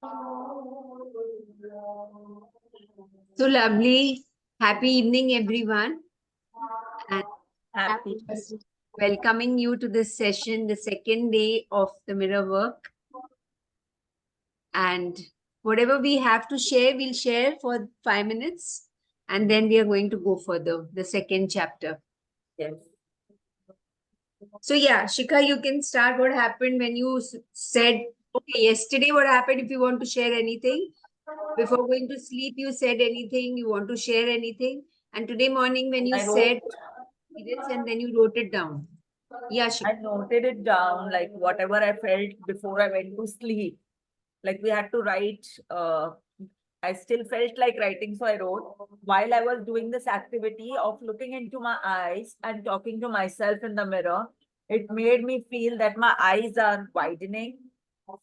So lovely. Happy evening, everyone. And Happy. just welcoming you to this session, the second day of the mirror work. And whatever we have to share, we'll share for 5 minutes. And then we are going to go further, the second chapter. Yes. So, yeah, Shikha, you can start what happened when you said, okay, yesterday, what happened if you want to share anything. Before going to sleep, you said anything, you want to share anything. And today morning, when you I wrote, said experience and then you wrote it down. Yeah, I Shikha. noted it down, like whatever I felt before I went to sleep. Like we had to write, I still felt like writing, so I wrote. While I was doing this activity of looking into my eyes and talking to myself in the mirror, it made me feel that my eyes are widening,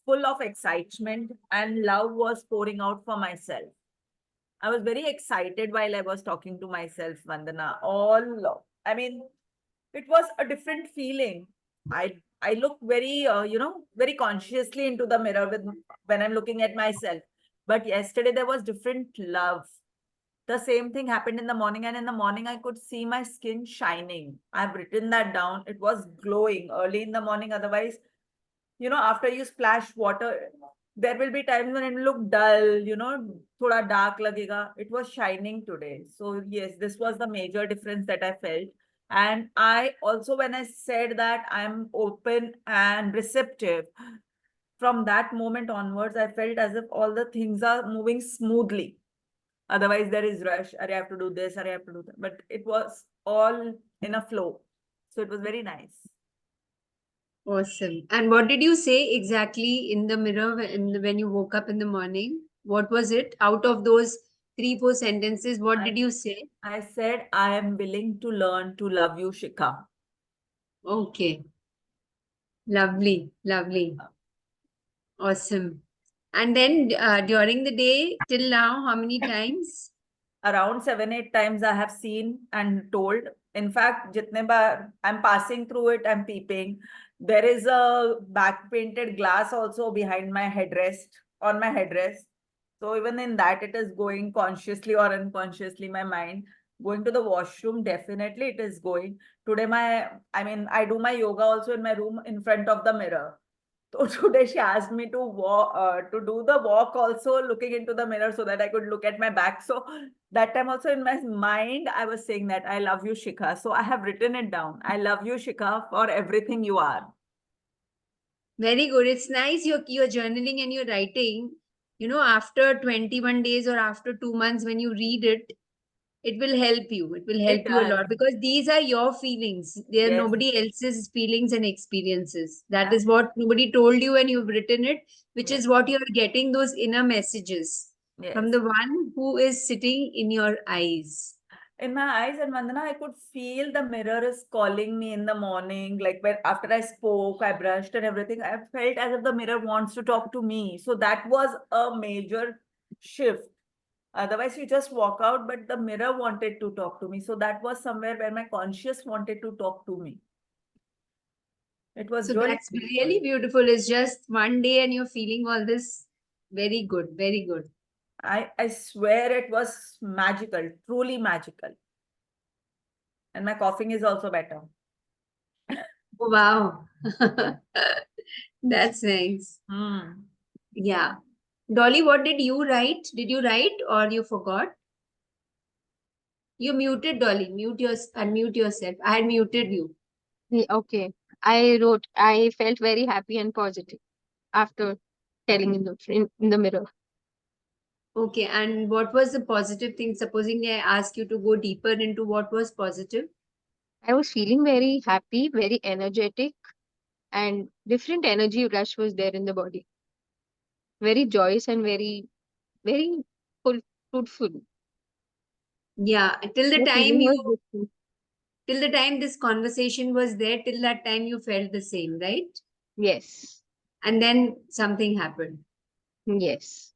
full of excitement, and love was pouring out for myself. I was very excited while I was talking to myself, Vandana. I mean, it was a different feeling. I look very, very consciously into the mirror when I'm looking at myself. But yesterday there was different love. The same thing happened in the morning, and in the morning I could see my skin shining. I've written that down. It was glowing early in the morning. Otherwise, after you splash water, there will be times when it will look dull, thoda dark lagega. It was shining today. So yes, this was the major difference that I felt. And I also, when I said that I'm open and receptive, from that moment onwards, I felt as if all the things are moving smoothly. Otherwise, there is rush. I have to do this, I have to do that. But it was all in a flow. So it was very nice. Awesome. And what did you say exactly in the mirror when you woke up in the morning? What was it? Out of those three, four sentences, what I did you say? I said, I am willing to learn to love you, Shikha. Okay. Lovely. Lovely. Awesome. And then during the day till now, how many times? Around 7, 8 times I have seen and told. In fact, jitne baar I'm passing through it, I'm peeping. There is a back painted glass also behind my headrest, on my headrest. So even in that, it is going consciously or unconsciously, my mind. Going to the washroom, definitely it is going. Today, I do my yoga also in my room in front of the mirror. So today she asked me to walk, to do the walk also looking into the mirror so that I could look at my back. So that time also in my mind, I was saying that I love you, Shikha. So I have written it down. I love you, Shikha, for everything you are. Very good. It's nice you're journaling and you're writing. You know, after 21 days or after 2 months, when you read it, it will help you. It will help It you a does. lot because these are your feelings. They are Yes. nobody else's feelings and experiences. That is Absolutely. what nobody told you and you've written it, which Yes. is what you're getting those inner messages from Yes. the one who is sitting in your eyes. In my eyes, and Vandana, I could feel the mirror is calling me in the morning. Like when after I spoke, I brushed and everything, I felt as if the mirror wants to talk to me. So that was a major shift. Otherwise, you just walk out, but the mirror wanted to talk to me. So that was somewhere where my conscious wanted to talk to me. It was So really that's beautiful. really beautiful. It's just one day and you're feeling all this. Very good. Very good. I swear it was magical, truly magical. And my coughing is also better. Oh, wow. That's nice. Hmm. Yeah. Dolly, what did you write? Did you write or you forgot? You muted, Dolly. Unmute yourself. I had muted you. Okay. I wrote, I felt very happy and positive after telling in the mirror. Okay. And what was the positive thing? Supposing I ask you to go deeper into what was positive. I was feeling very happy, very energetic, and different energy rush was there in the body. Very joyous and very full, fruitful. Yeah. The feeling was different. Till the time this conversation was there, till that time you felt the same, right? Yes. And then something happened. Yes.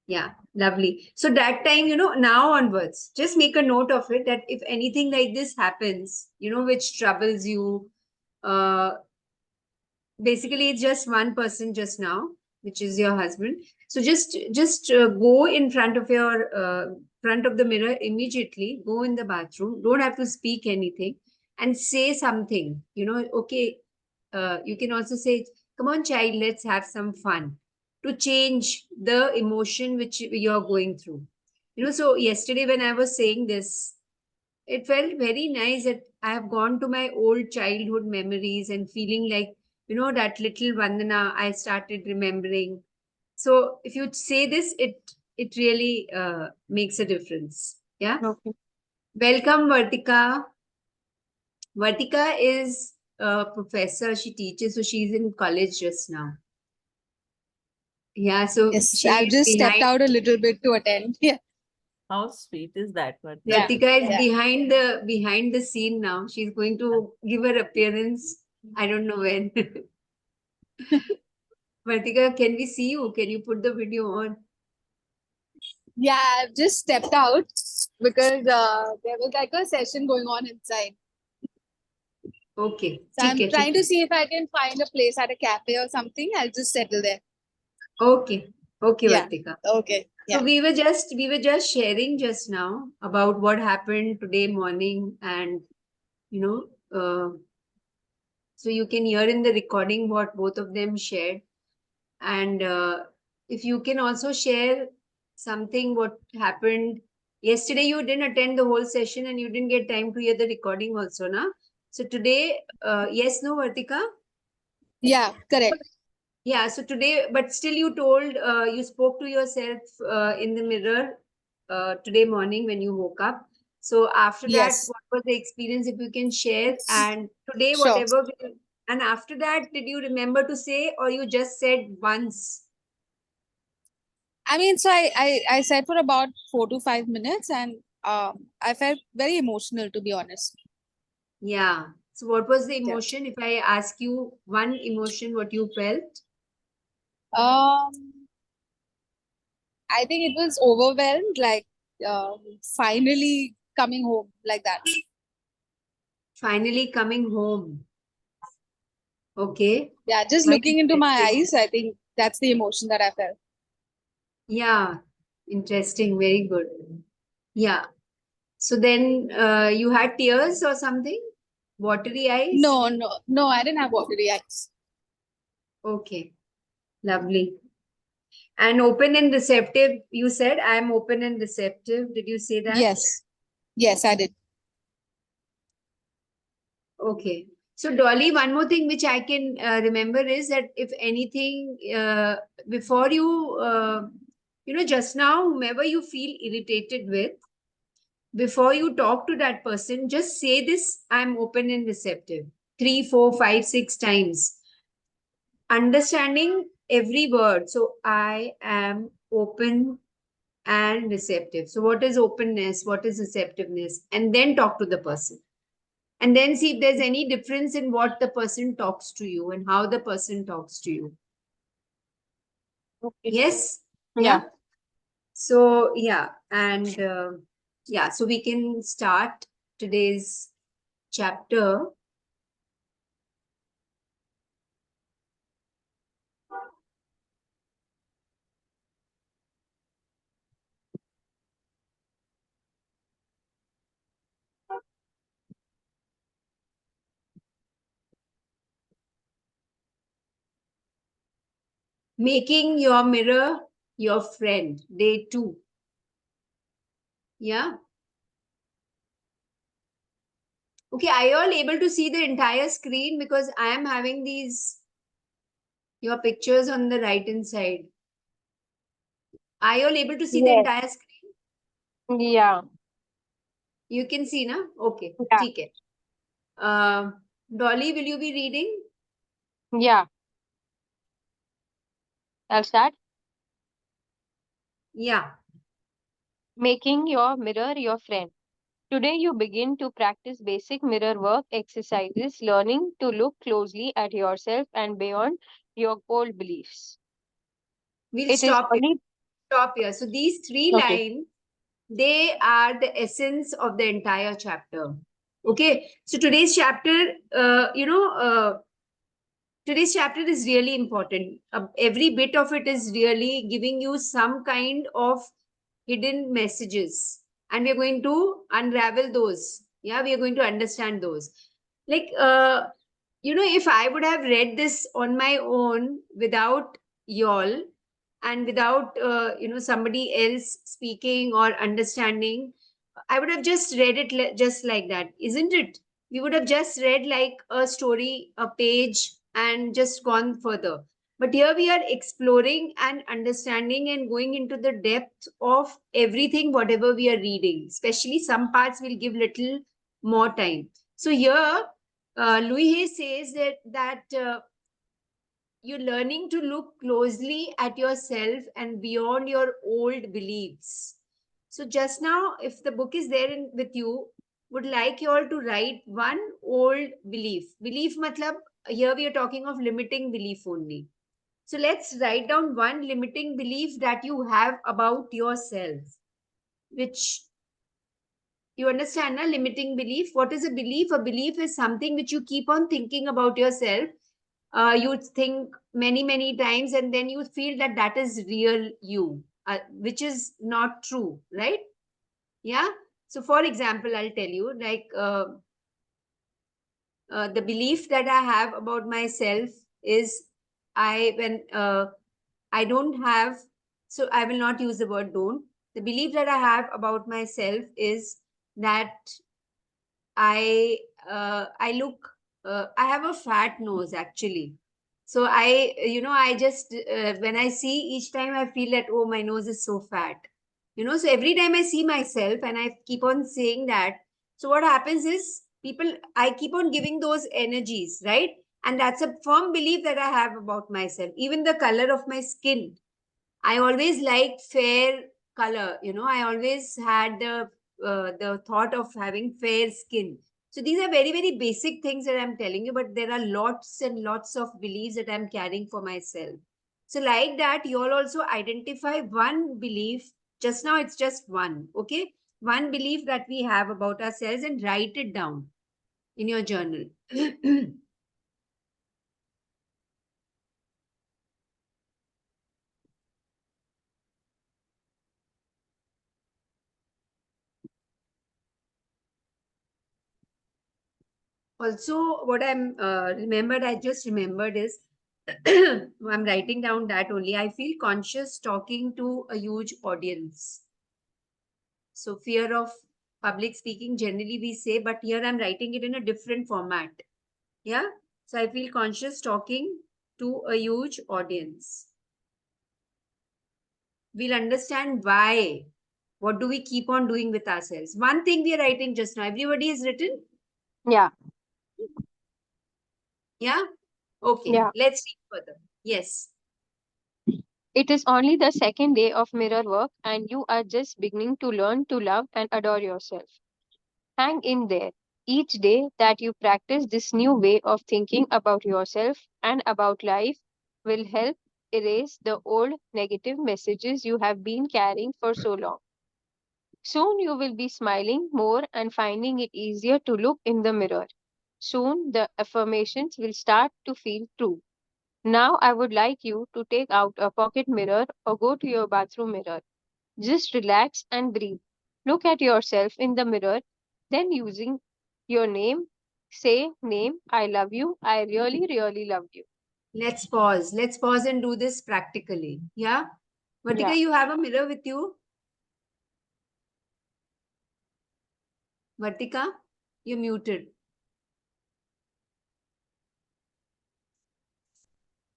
Yeah, lovely. So that time, now onwards, just make a note of it that if anything like this happens, which troubles you, uh, basically it's just one person just now. which is your husband. So just go in front of your front of the mirror immediately. Go in the bathroom. Don't have to speak anything, and say something. Okay. You can also say, "Come on, child, let's have some fun," to change the emotion which you're going through. So yesterday when I was saying this, it felt very nice that I have gone to my old childhood memories and feeling like, that little Vandana I started remembering. So if you say this, it really makes a difference. Yeah. Okay. Welcome, Vartika. Vartika is a professor. She teaches, so she's in college just now. Yeah, so Yes, she I've is just stepped behind. out a little bit to attend. Yeah. How sweet is that? But Yeah. Vartika is Yeah. behind the scene now. She's going to give her appearance. I don't know when. Vartika, can we see you? Can you put the video on? Yeah, I've just stepped out because there was like a session going on inside. Okay. So I'm ठीक है, trying ठीक to see if I can find a place at a cafe or something. I'll just settle there. है. Okay. Okay, Yeah. Vartika. Okay. So Yeah. we were just sharing just now about what happened today morning, and you know, so you can hear in the recording what both of them shared. And if you can also share something what happened yesterday. You didn't attend the whole session and you didn't get time to hear the recording also, na? So today, yes, no, Vartika? Yeah, correct. Yeah, so today, but still you told, you spoke to yourself in the mirror today morning when you woke up. So after that, Yes. what was the experience, if you can share? And today, Sure. and after that, did you remember to say, or you just said once? I mean, so I sat for about 4 to 5 minutes and I felt very emotional, to be honest. Yeah. So what was the Yeah. emotion? If I ask you one emotion, what you felt? Um, I think it was overwhelmed, like finally coming home, like that. Finally coming home. Okay. Yeah, just Quite looking into my interesting. eyes, I think that's the emotion that I felt. Yeah. Interesting. Very good. Yeah. So then you had tears or something? Watery eyes? No, I didn't have watery eyes. Okay. Lovely. And open and receptive, you said, I am open and receptive. Did you say that? Yes, yes, I did. Okay. So, Dolly, one more thing which I can remember is that if anything, before just now, whomever you feel irritated with, before you talk to that person, just say this: I'm open and receptive. 3, 4, 5, 6 times. Understanding every word. So, I am open and receptive. So, what is openness? What is receptiveness? And then talk to the person. And then see if there's any difference in what the person talks to you and how the person talks to you. Okay. Yes? Yeah. So, yeah. And yeah, so we can start today's chapter. Making your mirror your friend, day 2. Yeah. Okay, are you all able to see the entire screen? Because I am having your pictures on the right hand side. Are you all able to see the Yes. entire screen? Yeah. You can see, na? Okay. Yeah. ठीक है. Dolly, will you be reading? Yeah. I'll start. Yeah. Making your mirror your friend. Today you begin to practice basic mirror work exercises, learning to look closely at yourself and beyond your old beliefs. We'll It is stop here. only Stop here. So these 3 okay. lines, they are the essence of the entire chapter. Okay. So today's chapter, today's chapter is really important. Every bit of it is really giving you some kind of hidden messages, and we're going to unravel those. Yeah, we are going to understand those. Like, if I would have read this on my own without y'all and without, somebody else speaking or understanding, I would have just read it just like that, isn't it? We would have just read like a story, a page, and just gone further. But here we are exploring and understanding and going into the depth of everything, whatever we are reading. Especially some parts will give little more time. So here, Louis Hay says that you're learning to look closely at yourself and beyond your old beliefs. So just now, if the book is there with you, would like you all to write one old belief. Belief matlab, here we are talking of limiting belief only. So let's write down one limiting belief that you have about yourself, which you understand, na? Limiting belief. What is a belief? A belief is something which you keep on thinking about yourself. You think many times, and then you feel that that is real you, which is not true, right? Yeah. So, for example, I'll tell you, like, the belief that I have about myself is when I don't have, so I will not use the word don't. The belief that I have about myself is that I look, I have a fat nose actually. So I just, when I see each time I feel that, oh, my nose is so fat. So every time I see myself and I keep on saying that, so what happens is I keep on giving those energies, right? And that's a firm belief that I have about myself. Even the color of my skin, I always liked fair color. I always had the thought of having fair skin. So these are very basic things that I'm telling you, but there are lots and lots of beliefs that I'm carrying for myself. So like that, you all also identify one belief. Just now, it's just one, okay? One belief that we have about ourselves and write it down in your journal. Also, what I just remembered is I'm writing down that only. I feel conscious talking to a huge audience. So, fear of public speaking, generally we say, but here I'm writing it in a different format. Yeah. So, I feel conscious talking to a huge audience. We'll understand why. What do we keep on doing with ourselves? One thing we are writing just now. Everybody has written? Yeah. Yeah. Okay. Yeah. Let's read further. Yes. It is only the second day of mirror work, and you are just beginning to learn to love and adore yourself. Hang in there. Each day that you practice this new way of thinking about yourself and about life will help erase the old negative messages you have been carrying for so long. Soon you will be smiling more and finding it easier to look in the mirror. Soon the affirmations will start to feel true. Now I would like you to take out a pocket mirror or go to your bathroom mirror. Just relax and breathe. Look at yourself in the mirror, then using your name, say, name, I love you, I really love you. Let's pause. Let's pause and do this practically. Yeah. Yeah. Vatika, you have a mirror with you? Vatika, you're muted.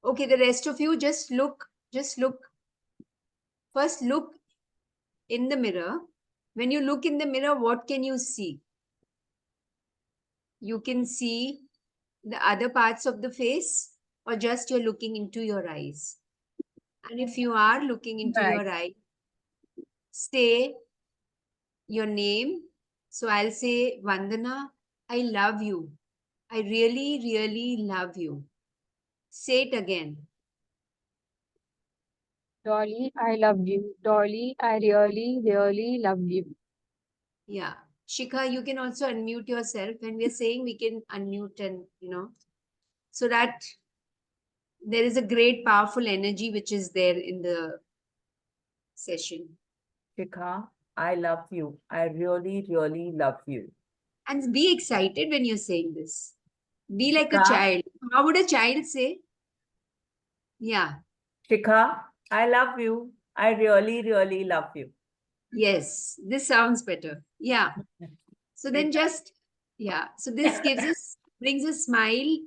Okay, the rest of you just look. Just look. First, look in the mirror. When you look in the mirror, what can you see? You can see the other parts of the face, or just you're looking into your eyes. And if you are looking into Right. your eye, say your name. So I'll say, Vandana, I love you. I really love you. Say it again. Dolly, I love you. Dolly, I really love you. Yeah. Shikha, you can also unmute yourself. When we're saying, we can unmute and, so that There is a great powerful energy which is there in the session. Shikha, I love you. I really, really love you. And be excited when you're saying this. Be like a Shikha, child. How would a child say? Yeah. Shikha, I love you. I really, really love you. Yes. This sounds better. Yeah. So then just, yeah. So this brings a smile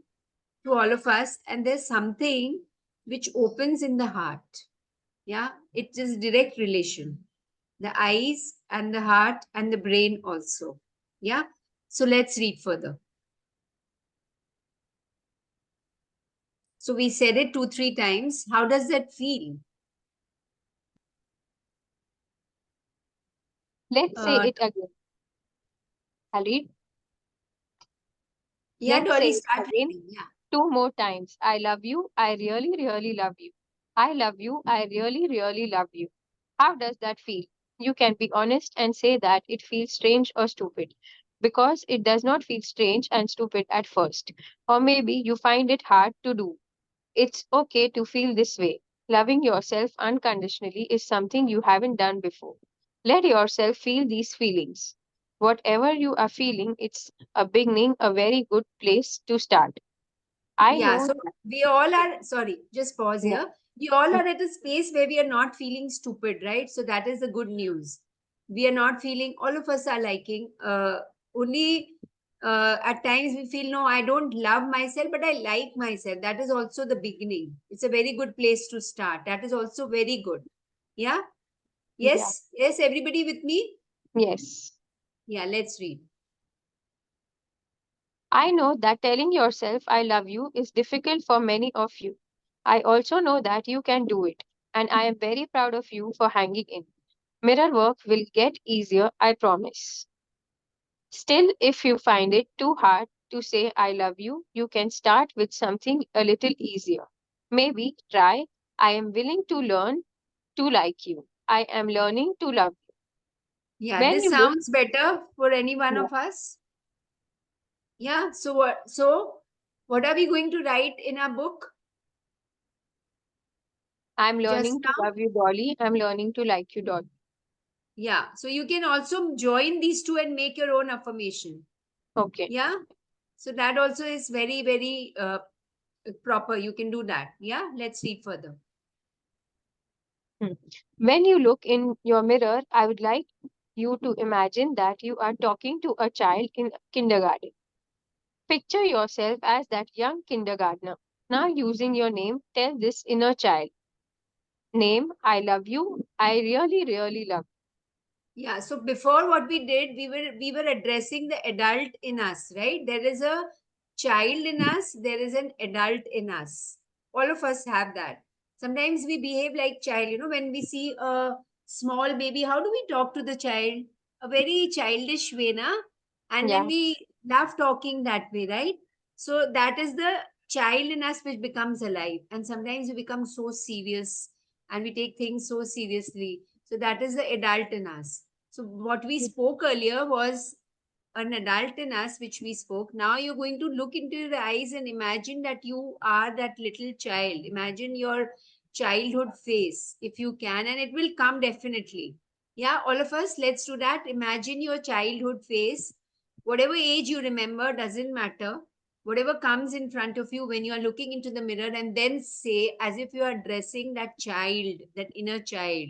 to all of us. And there's something which opens in the heart. Yeah. It is direct relation. The eyes and the heart and the brain also. Yeah. So let's read further. So we said it 2, 3 times. How does that feel? Let's say it again. I'll read. Yeah, Let's say Dolly, it start again reading. Yeah. 2 more times. I love you. I really, really love you. I love you. I really, really love you. How does that feel? You can be honest and say that it feels strange or stupid because it does not feel strange and stupid at first. Or maybe you find it hard to do. It's okay to feel this way. Loving yourself unconditionally is something you haven't done before. Let yourself feel these feelings. Whatever you are feeling, it's a beginning, a very good place to start. I Yeah, know so that. we all are, sorry, just pause Yeah. here. We all are at a space where we are not feeling stupid, right? So that is the good news. We are not feeling, all of us are liking, only at times we feel, no, I don't love myself, but I like myself. That is also the beginning. It's a very good place to start. That is also very good. Yeah? Yeah. Yes? Yes, everybody with me? Yes. Yeah, let's read. I know that telling yourself I love you is difficult for many of you. I also know that you can do it, and I am very proud of you for hanging in. Mirror work will get easier, I promise. Still, if you find it too hard to say I love you, you can start with something a little easier. Maybe try I am willing to learn to like you. I am learning to love you. Yeah, When this you look, sounds better for any one yeah, of us. Yeah. So what are we going to write in our book I'm just learning to now? love you, Dolly. I'm learning to like you, Dolly. Yeah. So you can also join these two and make your own affirmation. Okay. Yeah. So that also is very, very proper. You can do that. Yeah. Let's read further. Hmm. When you look in your mirror, I would like you to imagine that you are talking to a child in kindergarten. Picture yourself as that young kindergartner. Now, using your name, tell this inner child name, I love you. I really, really love Yeah. So before what we did, we were addressing the adult in us, right? There is a child in us, there is an adult in us. All of us have that. Sometimes we behave like child, when we see a small baby, how do we talk to the child? A very childish way, na? you. And then Yeah. we love talking that way, right? So that is the child in us which becomes alive. And sometimes we become so serious and we take things so seriously. So that is the adult in us. So what we spoke earlier was an adult in us, which we spoke. Now you're going to look into your eyes and imagine that you are that little child. Imagine your childhood face, if you can, and it will come definitely. Yeah, all of us, let's do that. Imagine your childhood face. Whatever age you remember, doesn't matter. Whatever comes in front of you when you are looking into the mirror, and then say, as if you are addressing that child, that inner child.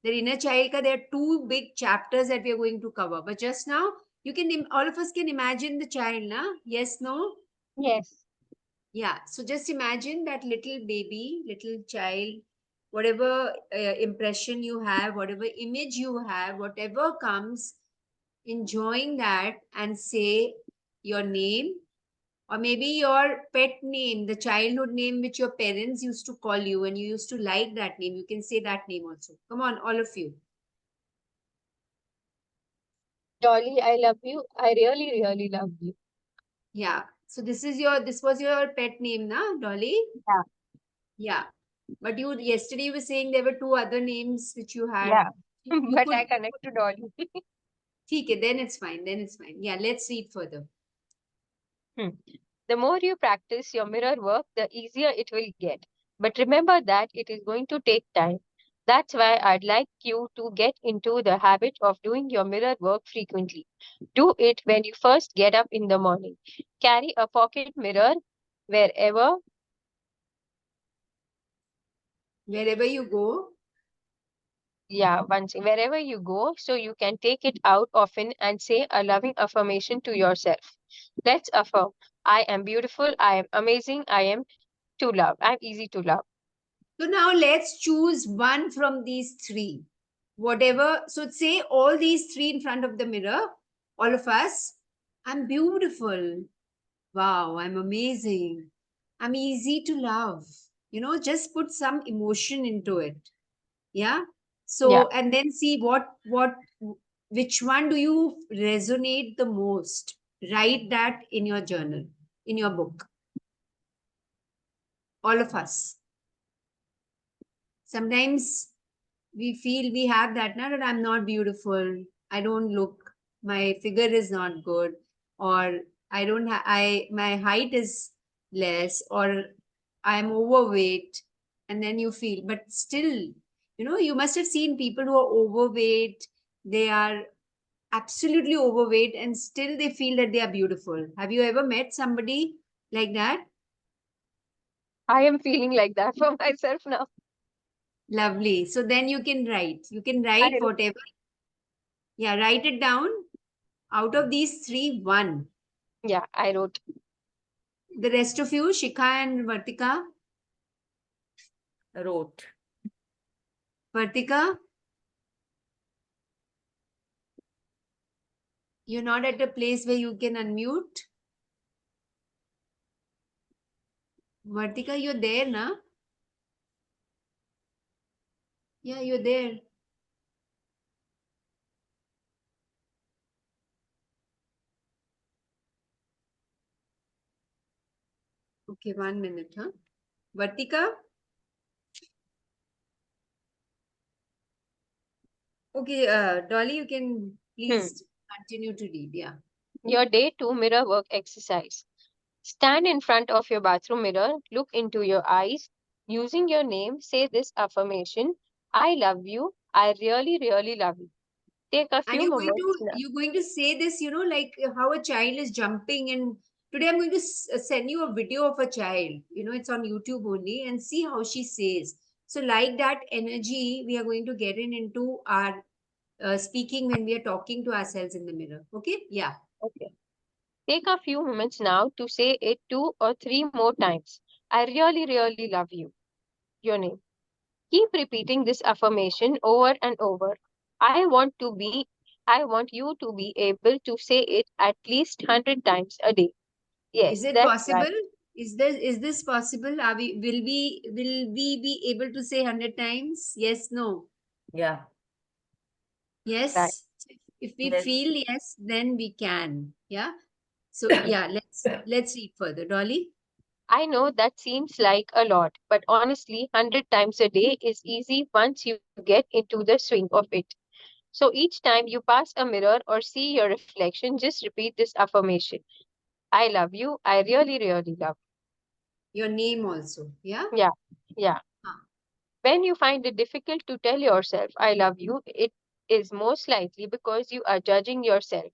The inner child, there are two big chapters that we are going to cover. But just now, you can, all of us can imagine the child, na? Yes, no? Yes. Yeah. So just imagine that little baby, little child, whatever impression you have, whatever image you have, whatever comes, enjoying that and say your name, or maybe your pet name, the childhood name which your parents used to call you and you used to like that name. You can say that name also. Come on, all of you. Dolly, I love you. I really, really love you. Yeah. So this was your pet name, na, Dolly? Yeah. Yeah. But yesterday you were saying there were two other names which you had. Yeah. You But could, I connect to Dolly. okay, then it's fine. Then it's fine. Yeah, let's read further. Hmm. The more you practice your mirror work, the easier it will get. But remember that it is going to take time. That's why I'd like you to get into the habit of doing your mirror work frequently. Do it when you first get up in the morning. Carry a pocket mirror wherever, Wherever you go. wherever you go, so you can take it out often and say a loving affirmation to yourself. Let's affirm: I am beautiful, I am amazing, I am to love, I'm easy to love. So now let's choose one from these three. Whatever. So say all these three in front of the mirror, all of us. I'm beautiful. Wow, I'm amazing. I'm easy to love. Just put some emotion into it. Yeah. Yeah, So, and then see which one do you resonate the most? Write that in your journal, in your book. All of us. Sometimes we feel we have that now that I'm not beautiful, I don't look, my figure is not good, or I don't have I my height is less, or I'm overweight. And then you feel, but still, you must have seen people who are overweight, they are absolutely overweight and still they feel that they are beautiful. Have you ever met somebody like that? I am feeling like that for myself now. Lovely. So then you can write I, whatever. Yeah, write it down. Out of these three, one. yeah, I wrote. The rest of you, Shikha and Wrote. Vartika, you're not at a place where you can unmute. Vartika, you're there, na? Yeah, you're there. Okay, 1 minute, huh? Vartika? Okay, Dolly, you can Hmm. please continue to read. Yeah. Your day 2 mirror work exercise. Stand in front of your bathroom mirror, look into your eyes. Using your name, say this affirmation: I love you. I really, really love you. Take a And few moments now. you're going to say this, like how a child is jumping. And today I'm going to send you a video of a child. It's on YouTube only, and see how she says. So like that energy, we are going to get into our speaking when we are talking to ourselves in the mirror. Okay? Yeah. Okay. Take a few moments now to say it 2 or 3 more times. I really, really love you. Your name. Keep repeating this affirmation over and over. I want to be, I want you to be able to say it at least 100 times a day. Is Yes, it that's right. possible? Is this possible? Will we be able to say 100 times? Yes, no. Yeah. Right. Yes. If we Yes. feel yes, then we can. Yeah. So yeah, let's read further. Dolly. I know that seems like a lot, but honestly, 100 times a day is easy once you get into the swing of it. So each time you pass a mirror or see your reflection, just repeat this affirmation: I love you. I really, really love Your name also. Yeah. you. Yeah, yeah. Huh. When you find it difficult to tell yourself, I love you, it is most likely because you are judging yourself,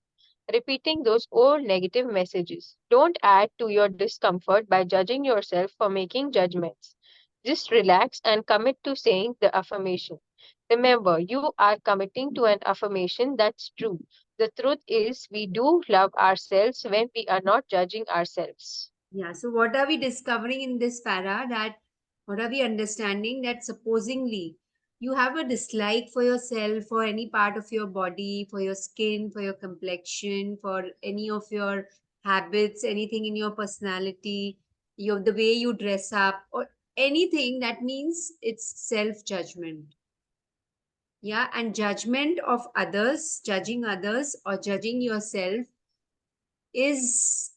repeating those old negative messages. Don't add to your discomfort by judging yourself for making judgments. Just relax and commit to saying the affirmation. Remember, you are committing to an affirmation that's true. The truth is, we do love ourselves when we are not judging ourselves. Yeah. So what are we discovering in this para? That what are we understanding? That supposingly you have a dislike for yourself, for any part of your body, for your skin, for your complexion, for any of your habits, anything in your personality, the way you dress up, or anything, that means it's self judgment. Yeah. And judgment of others, judging others or judging yourself, is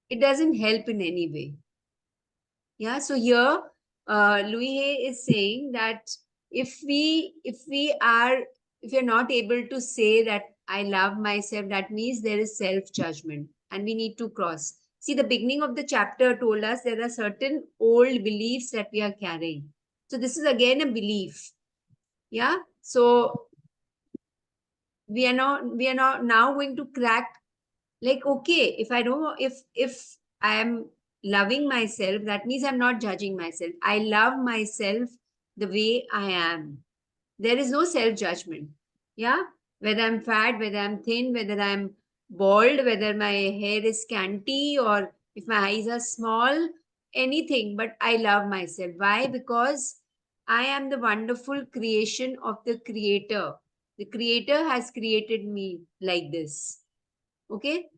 it doesn't help in any way. Yeah. So here, Louis Hay is saying that if you're not able to say that I love myself, that means there is self judgment, and we need to cross. See, the beginning of the chapter told us there are certain old beliefs that we are carrying. So this is again a belief. Yeah. So we are not now going to crack, like, okay, if I don't, if I am loving myself, that means I'm not judging myself. I love myself the way I am. There is no self judgment. Yeah. Whether I'm fat, whether I'm thin, whether I'm bald, whether my hair is scanty, or if my eyes are small, anything, but I love myself. Why? Because I am the wonderful creation of the creator. The creator has created me like this. Okay.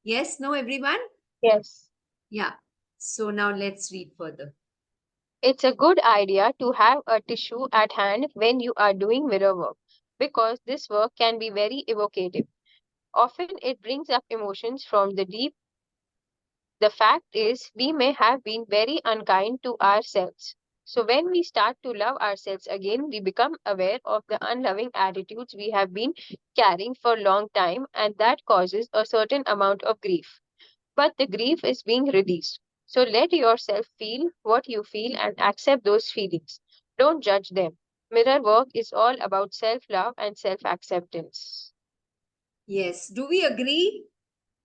Yes, no, everyone? Yes. Yeah. So now let's read further. It's a good idea to have a tissue at hand when you are doing mirror work because this work can be very evocative. Often it brings up emotions from the deep. The fact is, we may have been very unkind to ourselves. So when we start to love ourselves again, we become aware of the unloving attitudes we have been carrying for a long time, and that causes a certain amount of grief. But the grief is being released. So let yourself feel what you feel and accept those feelings. Don't judge them. Mirror work is all about self love and self acceptance. Yes. Do we agree?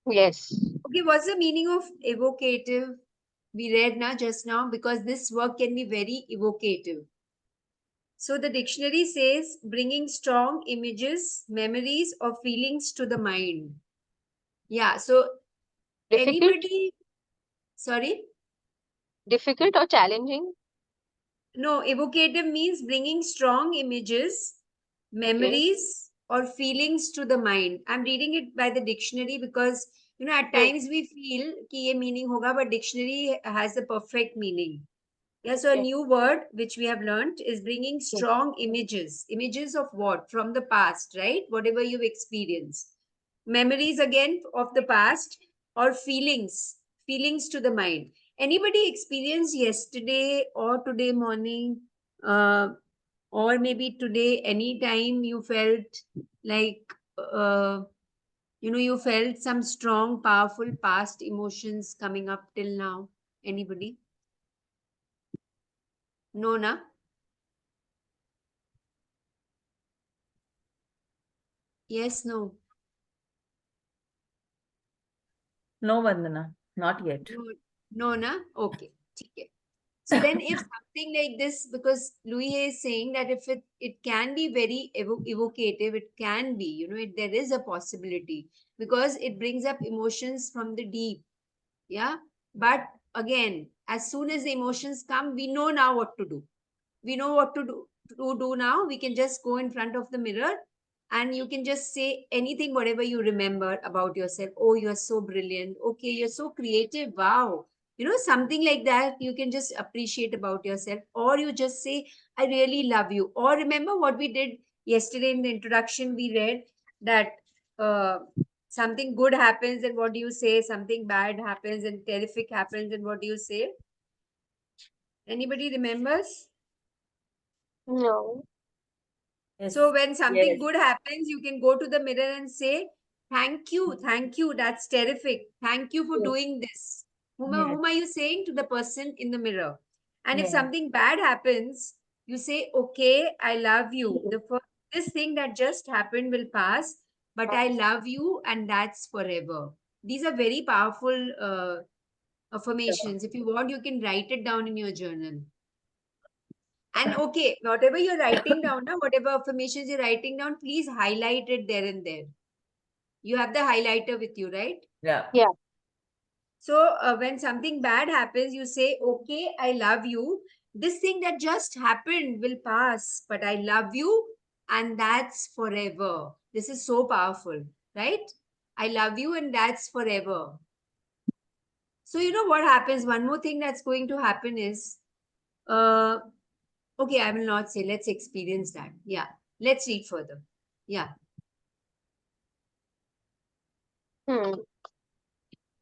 Yes. Okay, what's the meaning of evocative? We read now just now, because this work can be very evocative. So the dictionary says bringing strong images, memories, or feelings to the mind. Yeah. So Difficult, anybody, sorry, difficult or challenging? no, evocative means bringing strong images, Okay. memories, or feelings to the mind. I'm reading it by the dictionary because, at Hmm. times we feel कि ये meaning होगा, but dictionary has the perfect meaning. Yeah, so a Yes. new word which we have learned is bringing Yes. strong images. Images of what? From the past, right? Whatever you've experienced. Memories again of the past, or feelings to the mind. Anybody experienced yesterday or today morning, uh, or maybe today, anytime you felt like, you felt some strong, powerful past emotions coming up till now? Anybody? No, na? Yes, no. No, Vandana, not yet. No, no, na? Okay. ठीक है. So then if something like this, because Louis is saying that if it can be very evocative, it can be, there is a possibility because it brings up emotions from the deep. Yeah. But again, as soon as the emotions come, we know now what to do. We know what to do now. We can just go in front of the mirror and you can just say anything, whatever you remember about yourself. Oh, you're so brilliant. Okay, you're so creative. Wow. Something like that you can just appreciate about yourself. Or you just say, I really love you. Or remember what we did yesterday in the introduction, we read that something good happens and what do you say? Something bad happens and terrific happens and what do you say? Anybody remembers? No. Yes, So when something yes, good happens, you can go to the mirror and say, thank you, that's terrific. Thank you for Yes. doing this. yes, Whom are you saying? To the person in the mirror. And if yes. something bad happens, you say, okay, I love you. This thing that just happened will pass, but I love you and that's forever. These are very powerful affirmations. If you want, you can write it down in your journal. And okay, whatever you're writing down now, whatever affirmations you're writing down, please highlight it there and there. You have the highlighter with you, right? Yeah, Yeah. So when something bad happens, you say, okay, I love you. This thing that just happened will pass, but I love you and that's forever. This is so powerful, right? I love you and that's forever. So, you know what happens? One more thing that's going to happen is, uh, okay, I will not say, let's experience that. Yeah, let's read further. Yeah. Hmm.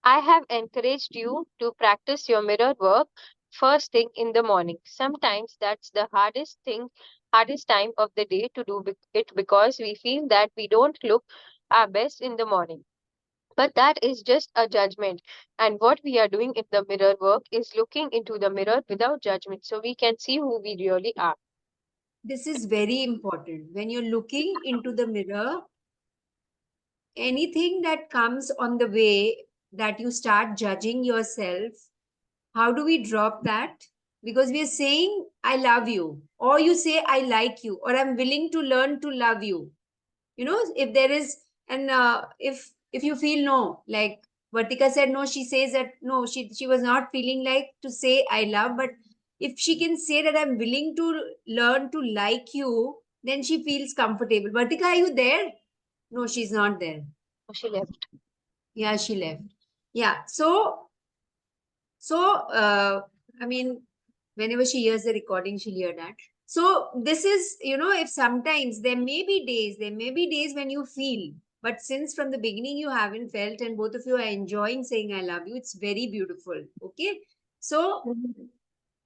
I have encouraged you to practice your mirror work first thing in the morning. Sometimes that's the hardest time of the day to do it because we feel that we don't look our best in the morning. But that is just a judgment. And what we are doing in the mirror work is looking into the mirror without judgment so we can see who we really are. This is very important. When you're looking into the mirror, anything that comes on the way that you start judging yourself, how do we drop that? Because we are saying, I love you, or you say, I like you, or I'm willing to learn to love you. You know, if there is, and if you feel no, like Vartika said, no, she says that no, she was not feeling like to say I love, but if she can say that I'm willing to learn to like you, then she feels comfortable. Vartika, are you there? No, she's not there. She left. Yeah, she left. Yeah. So, I mean, whenever she hears the recording, she'll hear that. So this is, you know, if sometimes there may be days when you feel, but since from the beginning you haven't felt and both of you are enjoying saying I love you, it's very beautiful. Okay. So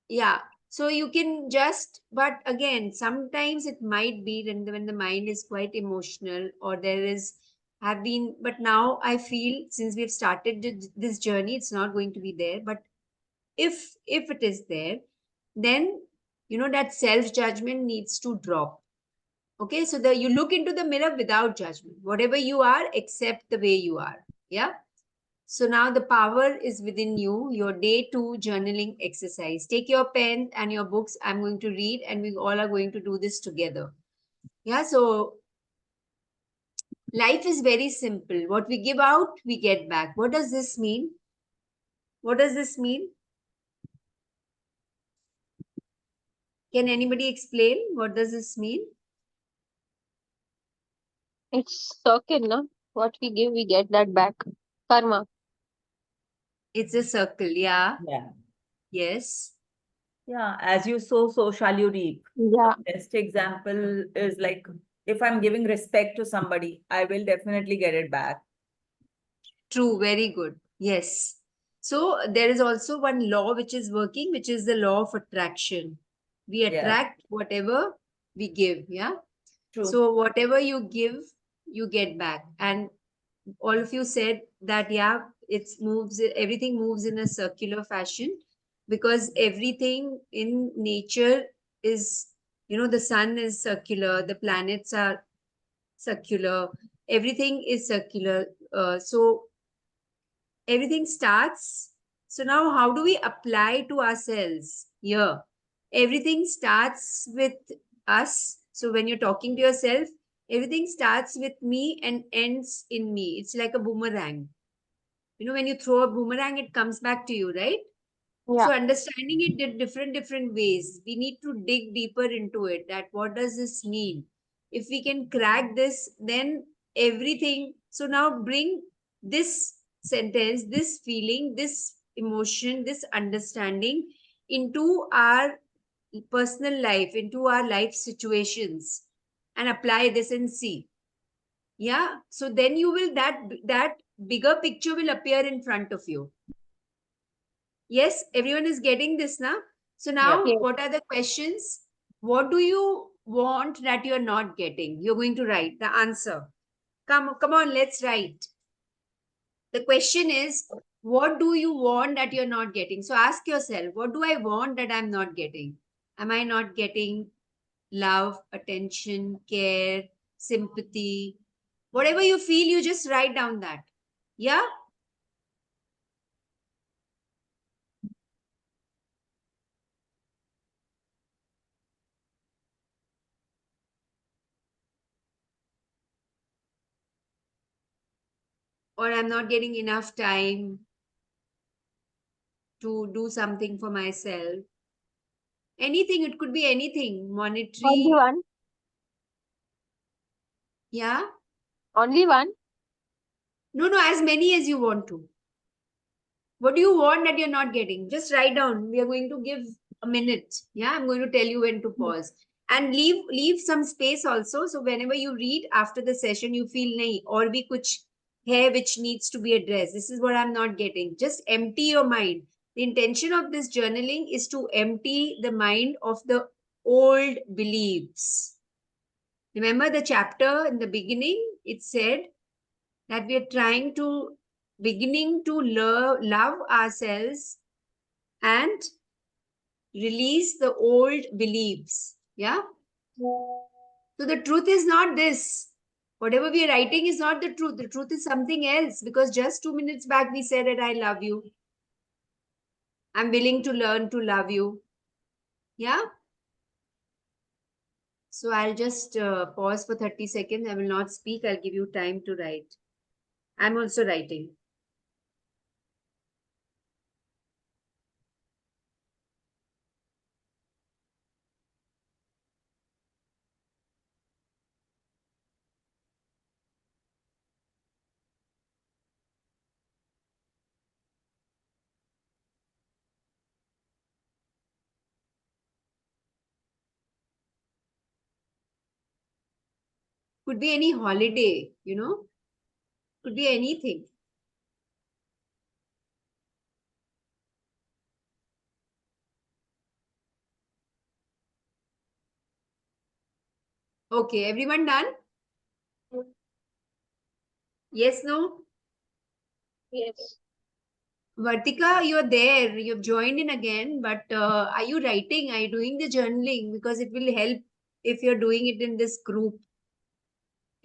yeah. So you can just, but again, sometimes it might be when the mind is quite emotional or there is have been, but now I feel since we've started this journey, it's not going to be there. But if it is there, then you know that self judgment needs to drop. Okay, so you look into the mirror without judgment. Whatever you are, accept the way you are. Yeah. So now the power is within you. Your day 2 journaling exercise. Take your pen and your books. I'm going to read, and we all are going to do this together. Yeah. So life is very simple. What we give out, we get back. What does this mean? What does this mean? Can anybody explain what does this mean? It's circle, no? What we give, we get that back. Karma. It's a circle. Yeah. Yeah. Yes. Yeah. As you sow, so shall you reap. Yeah. Best example is like if I'm giving respect to somebody, I will definitely get it back. True. Very good. Yes. So there is also one law which is working, which is the law of attraction. We Yeah. attract whatever we give. Yeah. True. So whatever you give, you get back. And all of you said that, yeah, everything moves in a circular fashion because everything in nature is, you know, the sun is circular, the planets are circular, everything is circular. So everything starts. So now, how do we apply to ourselves here? Everything starts with us. So when you're talking to yourself, everything starts with me and ends in me. It's like a boomerang. You know, when you throw a boomerang, it comes back to you, right? Yeah. So understanding it in different ways, we need to dig deeper into it. That what does this mean? If we can crack this, then everything. So now bring this sentence, this feeling, this emotion, this understanding into our personal life, into our life situations, and apply this and see. Yeah. So then you will that bigger picture will appear in front of you. Yes, everyone is getting this now. So now, Yes. what are the questions? What do you want that you're not getting? You're going to write the answer. Come on, let's write. The question is, what do you want that you're not getting? So ask yourself, what do I want that I'm not getting? Am I not getting love, attention, care, sympathy? Whatever you feel, you just write down that. Yeah? Or I'm not getting enough time to do something for myself. Anything, it could be anything, Only monetary. one. Yeah. Only one. No, no, as many as you want to. What do you want that you're not getting? Just write down. We are going to give a minute. Yeah, I'm going to tell you when to pause. And leave some space also. So whenever you read after the session, you feel nahi, or bhi kuch hai which needs to be addressed. This is what I'm not getting. Just empty your mind. The intention of this journaling is to empty the mind of the old beliefs. Remember the chapter in the beginning? It said that we are trying to beginning to love ourselves and release the old beliefs. Yeah. So the truth is not this. Whatever we are writing is not the truth. The truth is something else, because just 2 minutes back we said that I love you. I'm willing to learn to love you. Yeah. So I'll just pause for 30 seconds. I will not speak. I'll give you time to write. I'm also writing. Could be any holiday, could be anything. Okay, everyone done? Yes, no? Yes. Vartika, you're there. You've joined in again, but are you writing? Are you doing the journaling? Because it will help if you're doing it in this group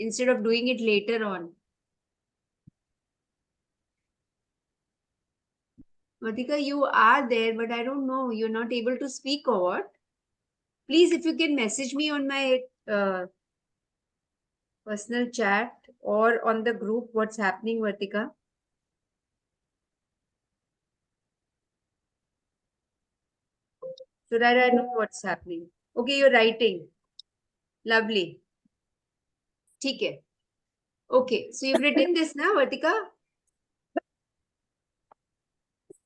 instead of doing it later on. Vartika, you are there, but I don't know. You're not able to speak or what? Please, if you can message me on my personal chat or on the group, what's happening, Vartika? So that I know what's happening. Okay, you're writing. Lovely. Okay. Okay, so you've written this now, Vartika?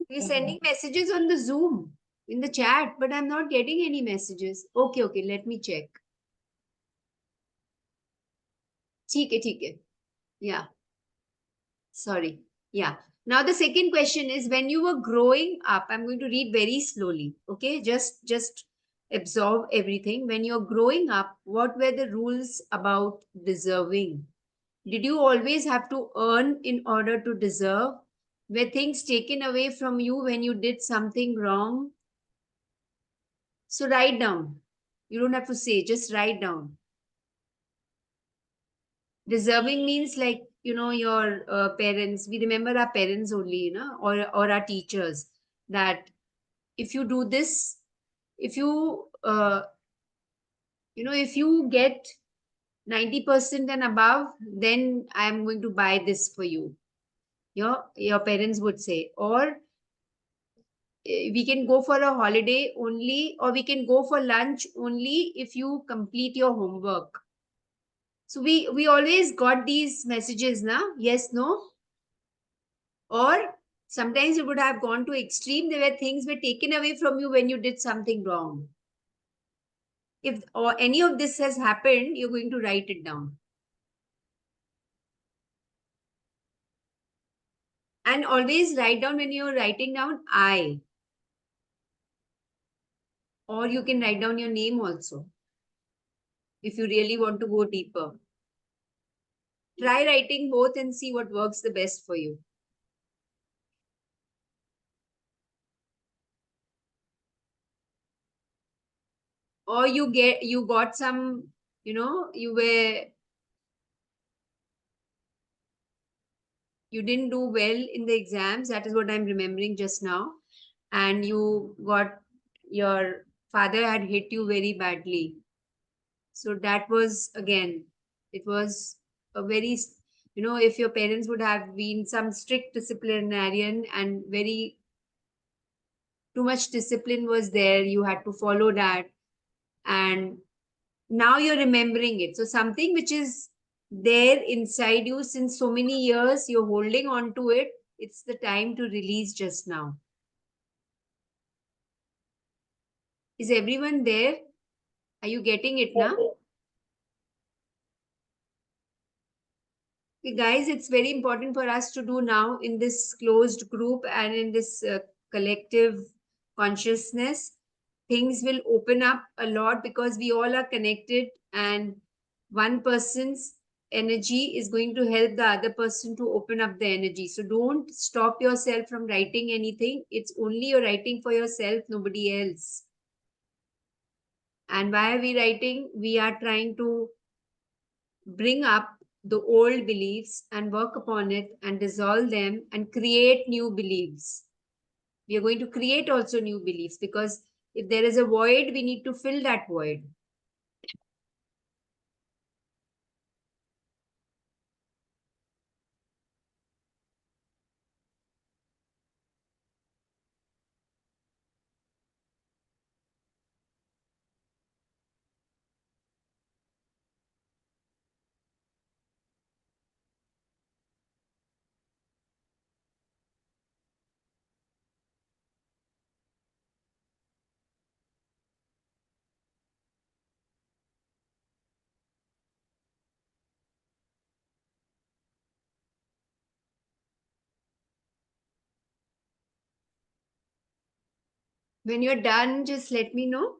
You're sending messages on the Zoom in the chat, but I'm not getting any messages. Okay, okay, let me check. ठीक है. Yeah, sorry. Yeah. Now the second question is, when you were growing up, I'm going to read very slowly. Okay, just absorb everything. When you're growing up, what were the rules about deserving? Did you always have to earn in order to deserve? Were things taken away from you when you did something wrong? So write down. You don't have to say, just write down. Deserving means like, your parents. We remember our parents only, or our teachers, that if you do this, if you, if you get 90% and above, then I'm going to buy this for you. Your parents would say. Or we can go for a holiday only, or we can go for lunch only if you complete your homework. So we always got these messages now, yes, no, or sometimes it would have gone to extreme. There were things were taken away from you when you did something wrong. If or any of this has happened, you're going to write it down. And always write down when you're writing down I. Or you can write down your name also if you really want to go deeper. Try writing both and see what works the best for you. Or you got some, you didn't do well in the exams. That is what I'm remembering just now. And your father had hit you very badly. So that was, again, it was a very, if your parents would have been some strict disciplinarian and very too much discipline was there, you had to follow that. And now you're remembering it. So something which is there inside you since so many years, you're holding on to it. It's the time to release just now. Is everyone there? Are you getting it now? Okay, guys, it's very important for us to do now in this closed group and in this collective consciousness. Things will open up a lot because we all are connected, and one person's energy is going to help the other person to open up the energy. So don't stop yourself from writing anything. It's only you're writing for yourself, nobody else. And why are we writing? We are trying to bring up the old beliefs and work upon it and dissolve them and create new beliefs. We are going to create also new beliefs, because if there is a void, we need to fill that void. When you're done, just let me know.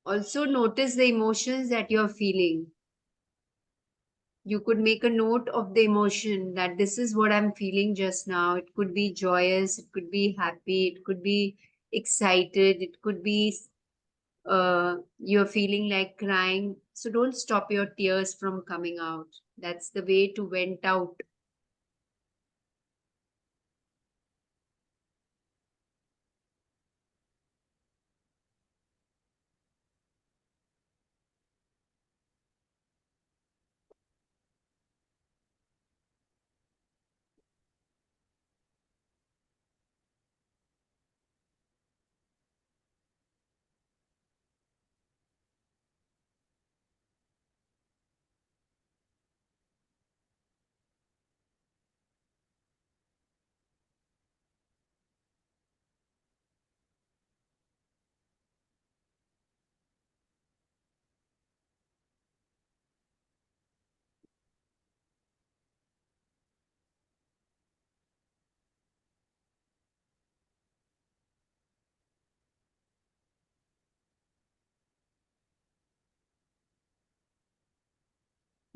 Also, notice the emotions that you're feeling. You could make a note of the emotion that this is what I'm feeling just now. It could be joyous, it could be happy, it could be excited, it could be you're feeling like crying. So don't stop your tears from coming out. That's the way to vent out.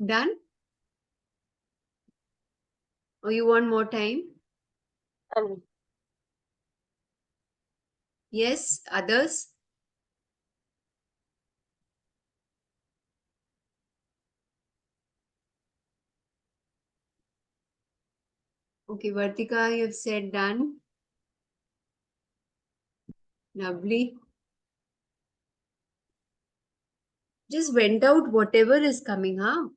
Done? Or you want more time? Yes, others? Okay, Vartika, you've said done. Lovely. Just vent out whatever is coming, huh?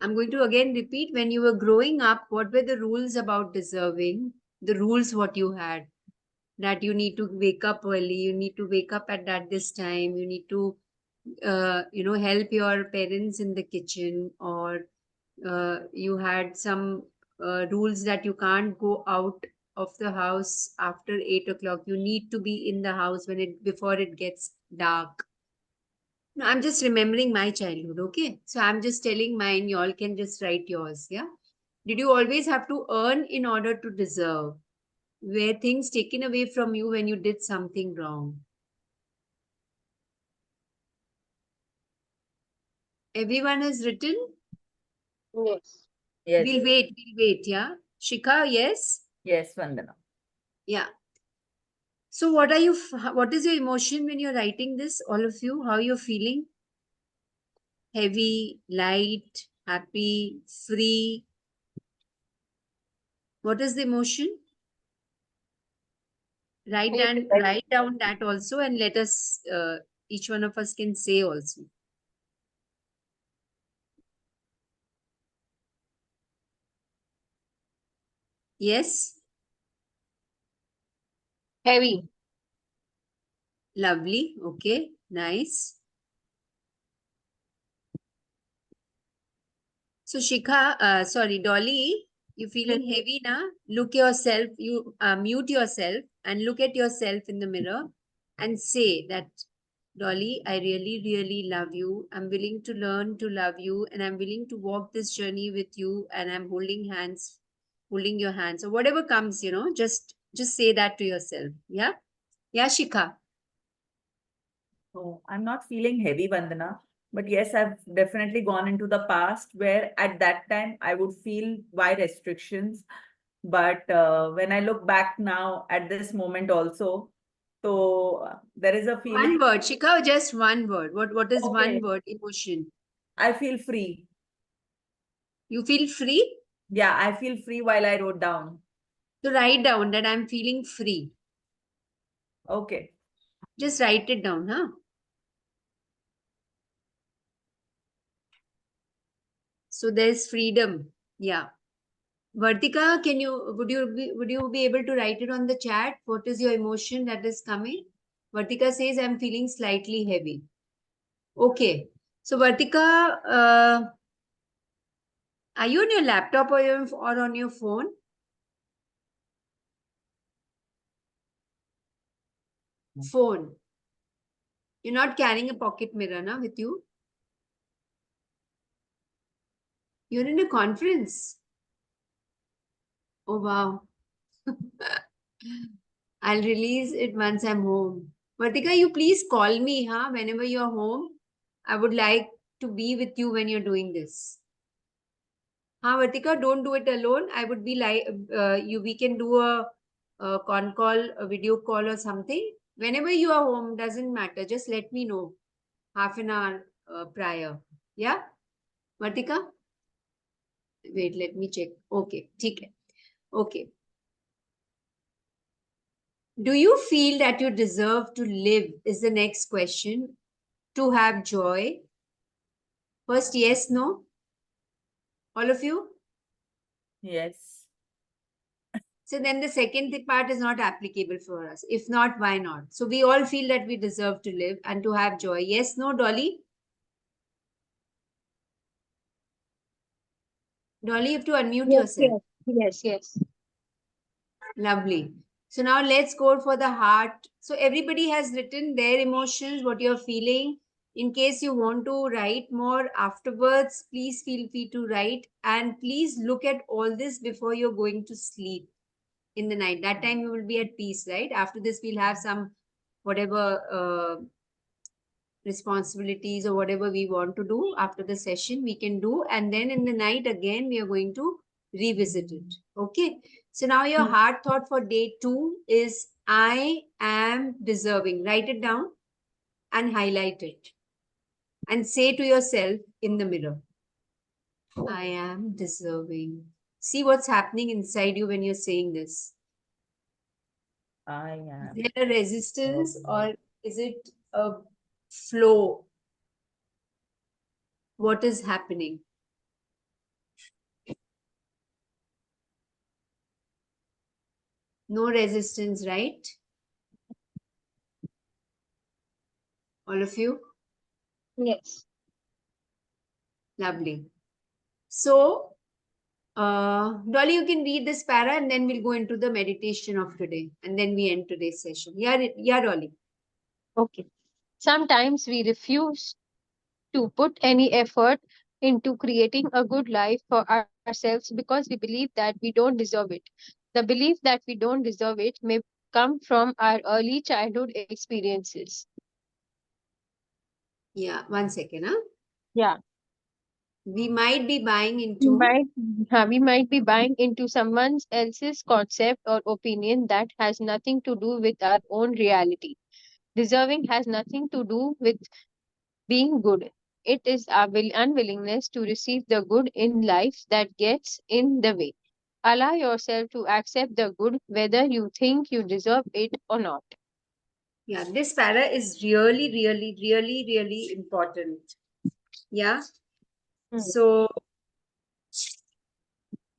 I'm going to again repeat, when you were growing up, what were the rules about deserving? The rules what you had, that you need to wake up early, you need to wake up at that this time, you need to help your parents in the kitchen, or you had some rules that you can't go out of the house after 8 o'clock. You need to be in the house before it gets dark. No, I'm just remembering my childhood, okay? So I'm just telling mine, y'all can just write yours, yeah? Did you always have to earn in order to deserve? Were things taken away from you when you did something wrong? Everyone has written? Yes. Yes. We'll wait, yeah? Shikha, yes? Yes, Vandana. Yeah. So what is your emotion when you're writing this, all of you? How you're feeling? Heavy, light, happy, free? What is the emotion? Write down that also, and let us each one of us can say also. Yes, Heavy. lovely. Okay, nice. So Shikha, sorry, Dolly, you feeling heavy now? Look yourself, you mute yourself and look at yourself in the mirror and say that, Dolly, I really, really love you. I'm willing to learn to love you, and I'm willing to walk this journey with you, and I'm holding your hands, or whatever comes, just say that to yourself. Yeah? Yeah, Shikha. Oh, I'm not feeling heavy, Vandana. But yes, I've definitely gone into the past where at that time I would feel why restrictions. But when I look back now at this moment also, so there is a One feeling, word, Shikha, just one word. What is one okay, word? Emotion. I feel free. You feel free? Yeah, I feel free while I wrote down. So write down that I'm feeling free. Okay. Just write it down, huh? So there's freedom. Yeah. Vartika, would you be able to write it on the chat? What is your emotion that is coming? Vartika says I'm feeling slightly heavy. Okay. So Vartika, are you on your laptop or on your phone? Phone. You're not carrying a pocket mirror now with you? You're in a conference. Oh wow. I'll release it once I'm home. Vartika, you please call me, huh? Whenever you're home. I would like to be with you when you're doing this. Huh, Vartika, don't do it alone. I would be like, we can do a con call, a video call or something. Whenever you are home, doesn't matter. Just let me know half an hour prior. Yeah, Vartika? Wait, let me check. Okay, ठीक है. Okay. Do you feel that you deserve to live? Is the next question. To have joy? First, yes, no? All of you? Yes. So then the second part is not applicable for us. If not, why not? So we all feel that we deserve to live and to have joy. Yes, no, Dolly? Dolly, you have to unmute Yes, yourself. yes, yes, yes. Lovely. So now let's go for the heart. So everybody has written their emotions, what you're feeling. In case you want to write more afterwards, please feel free to write. And please look at all this before you're going to sleep in the night. That time you will be at peace, right? After this, we'll have some whatever responsibilities or whatever we want to do after the session, we can do. And then in the night, again, we are going to revisit it. Okay. So now your heart thought for day 2 is I am deserving. Write it down and highlight it. And say to yourself in the mirror, I am deserving. See what's happening inside you when you're saying this. I Is am. there a resistance or is it a flow? What is happening? No resistance, right? All of you? Yes. Lovely. So, Dolly, you can read this para and then we'll go into the meditation of today. And then we end today's session. Yeah, Dolly. Okay. Sometimes we refuse to put any effort into creating a good life for ourselves because we believe that we don't deserve it. The belief that we don't deserve it may come from our early childhood experiences. Yeah, 1 second. Huh? Yeah. We might be buying We into, might, we might be buying into someone else's concept or opinion that has nothing to do with our own reality. Deserving has nothing to do with being good. It is our unwillingness to receive the good in life that gets in the way. Allow yourself to accept the good whether you think you deserve it or not. yeah, this para is really, really, really, really important. Yeah. Hmm. So,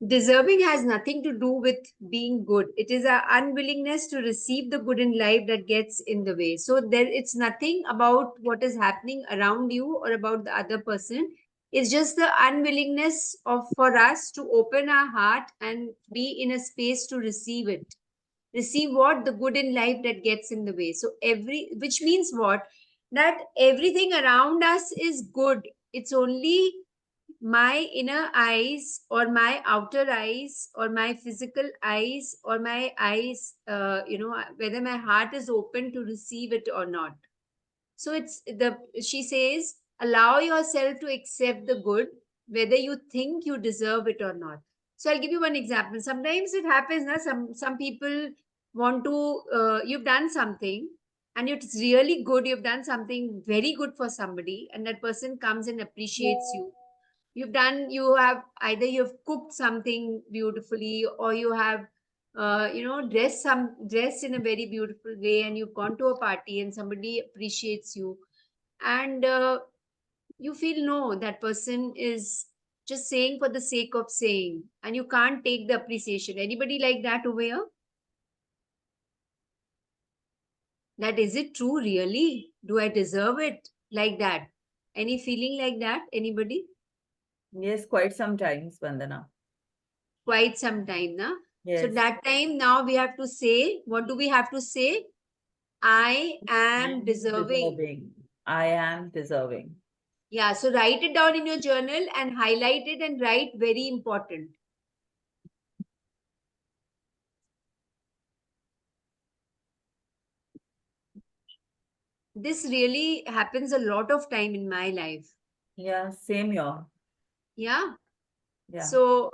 deserving has nothing to do with being good. It is our unwillingness to receive the good in life that gets in the way. So there, it's nothing about what is happening around you or about the other person. It's just the unwillingness of for us to open our heart and be in a space to receive it. Receive what? The good in life that gets in the way. So which means what? That everything around us is good. It's only my inner eyes or my outer eyes or my physical eyes or my eyes, whether my heart is open to receive it or not. So she says, allow yourself to accept the good, whether you think you deserve it or not. So I'll give you one example. Sometimes it happens, na, some people want to, you've done something and it's really good. You've done something very good for somebody, and that person comes and appreciates you. You have either you've cooked something beautifully, or you have dressed in a very beautiful way, and you've gone to a party and somebody appreciates you, and you feel, no, that person is just saying for the sake of saying, and you can't take the appreciation. Anybody like that over here? That is it true, really? Do I deserve it? Like that? Any feeling like that? Anybody? Yes, quite sometimes, Vandana. Quite some time, na? So Yes. that time, now we have to say, what do we have to say? I am deserving. I am deserving. Yeah, so write it down in your journal and highlight it and write very important. This really happens a lot of time in my life. Yeah, same here. Yeah. Yeah. So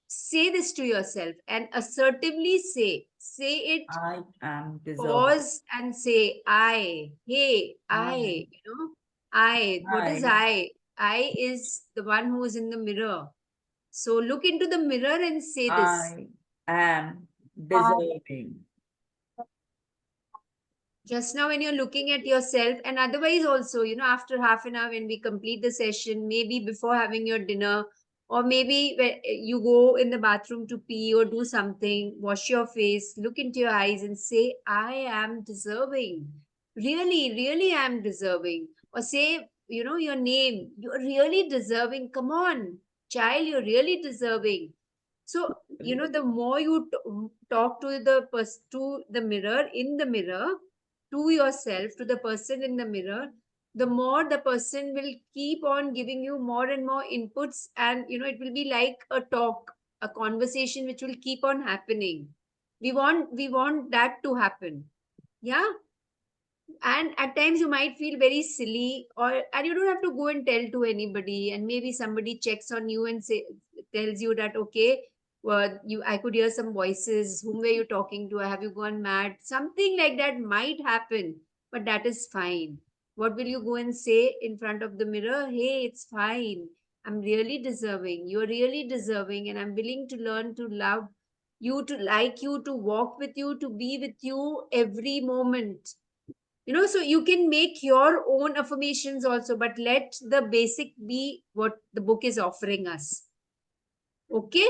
say this to yourself and assertively say it. I am deserving. Pause and say, hey, I, what is I? I is the one who is in the mirror. So look into the mirror and say this. I am deserving. Just now when you're looking at yourself, and otherwise also, after half an hour when we complete the session, maybe before having your dinner, or maybe when you go in the bathroom to pee or do something, wash your face, look into your eyes and say, I am deserving. Really, really I am deserving. Or say, your name, you're really deserving. Come on, child, you're really deserving. So, the more you talk to the mirror, in the mirror, to yourself, to the person in the mirror, the more the person will keep on giving you more and more inputs, and it will be like a conversation which will keep on happening. We want that to happen. Yeah. And at times you might feel very silly, and you don't have to go and tell to anybody, and maybe somebody checks on you and tells you that, okay, well, I could hear some voices, whom were you talking to, have you gone mad, something like that might happen, but that is fine. What will you go and say in front of the mirror? Hey, it's fine, I'm really deserving, you're really deserving, and I'm willing to learn to love you, to like you, to walk with you, to be with you every moment. So you can make your own affirmations also, but let the basic be what the book is offering us. Okay.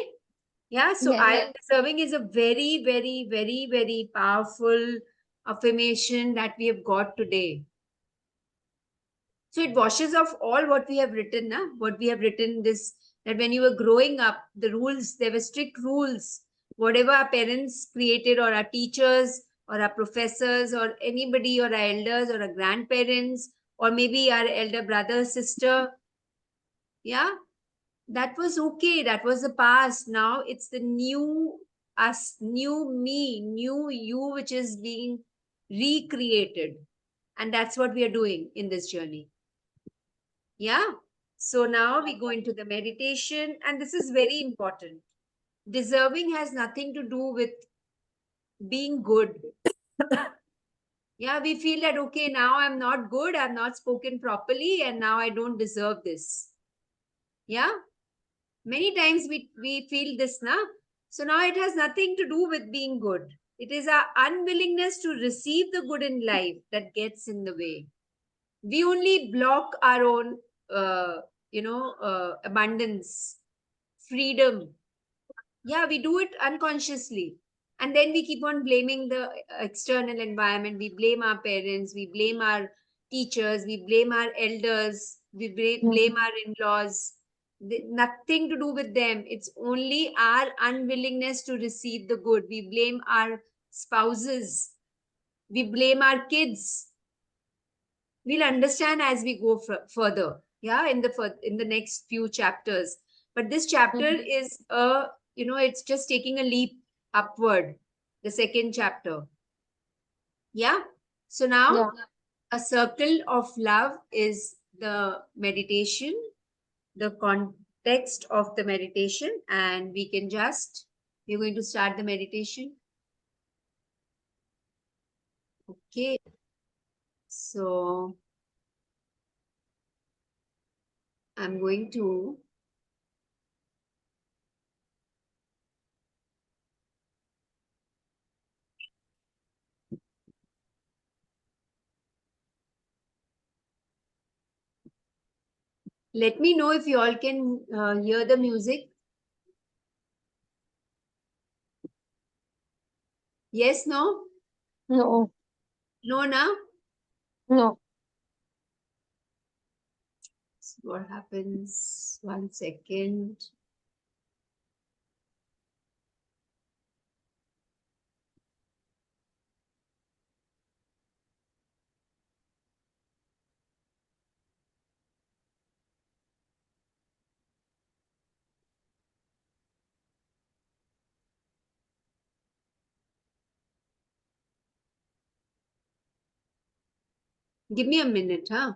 Yeah. So Yeah. I am deserving is a very, very, very, very powerful affirmation that we have got today. So it washes off all what we have written, what we have written this, that when you were growing up, the rules, there were strict rules. Whatever our parents created, or our teachers, or our professors, or anybody, or our elders, or our grandparents, or maybe our elder brother, sister. Yeah, that was okay. That was the past. Now it's the new us, new me, new you, which is being recreated. And that's what we are doing in this journey. Yeah. So now we go into the meditation, and this is very important. Deserving has nothing to do with being good. Yeah, we feel that, okay, now I'm not good, I've not spoken properly, and now I don't deserve this. Yeah. Many times we feel this, na? So now it has nothing to do with being good. It is our unwillingness to receive the good in life that gets in the way. We only block our own abundance, freedom. Yeah, we do it unconsciously, and then we keep on blaming the external environment. We blame our parents, we blame our teachers, we blame our elders, we blame our in-laws. Nothing to do with them. It's only our unwillingness to receive the good. We blame our spouses, we blame our kids. We'll understand as we go further, yeah, in the next few chapters. But this chapter is it's just taking a leap upward, the second chapter. Yeah. So now, Yeah. A circle of love is the meditation, the context of the meditation, and we're going to start the meditation. Okay. So I'm going to let me know if you all can hear the music. Yes, no? No, No, now? no. What happens? 1 second. Give me a minute, huh?